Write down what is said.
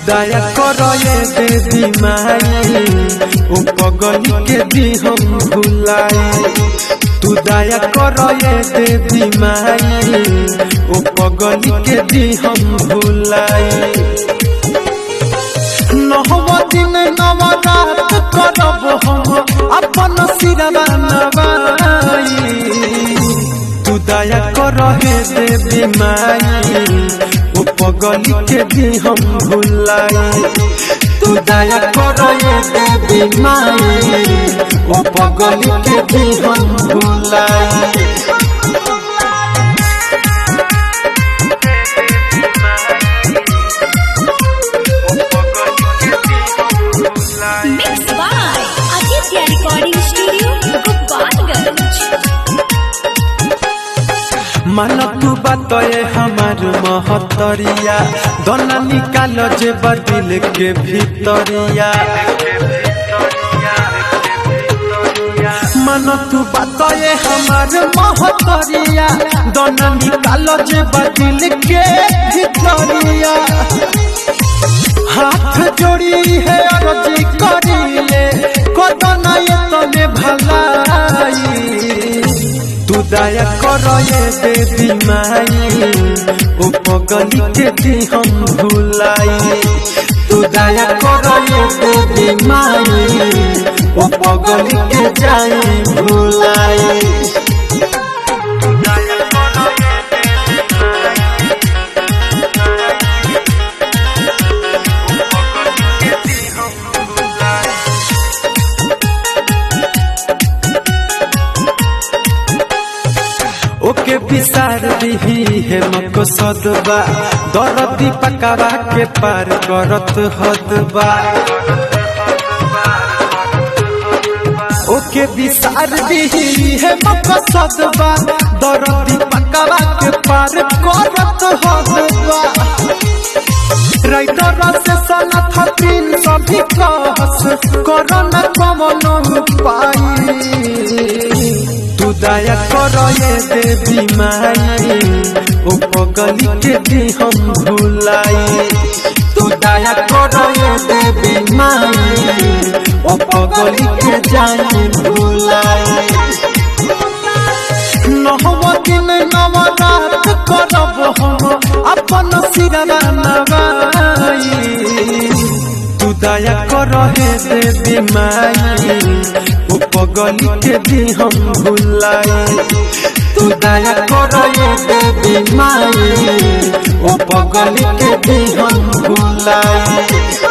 दया करो ये देवी माई ओ पगली के दी हम भुलाई। तू दया करो ये देवी माई ओ पगली के दी हम भुलाई। नहव दिन नव रात करब हम अपन सिरवा नवाई। तू दया करो हे देवी माई ओ पगली के दी हम भुलाई। तू दया करो ये देवी माई ओ पगली के दी हम भुलाई। Mixed by Aditya Recording Studio, Gopalganj. मन तू बातए हमार महतरिया दोना निकाल जे बदिल के भीतरिया। मन तू बातए हमार महतरिया दोना निकाल जे बदिल के भीतरिया। हाथ जोड़ी है अर्जी करिले कोदना ये तने भलाई। तू दया करो ये देवी माई ओ पगली के दी हम भुलाई। तू दया करो ये देवी माई ओ पगली के जाई भुलाई। ओके विसार दिही है मकसदबा दरदी पकावा के पार करत हदबा। ओके विसार दिही है मकसदबा दरदी पकावा के पार करत हदबा। राइटर से सनत हतीन सभी कहस करना कमन पाई। तू दया करो ये देवी माई ओ पगली के दी हम भुलाई। तू दया करो ये देवी माई ओ पगली के जाई भुलाई। नहव दिन नव रात करब हम अपन सिरवा नवाई। तू दया करो हे देवी माई ओ पगली के दी हम भुलाई। तू दया करो ये देवी माई ओ पगली के दी हम भुलाई।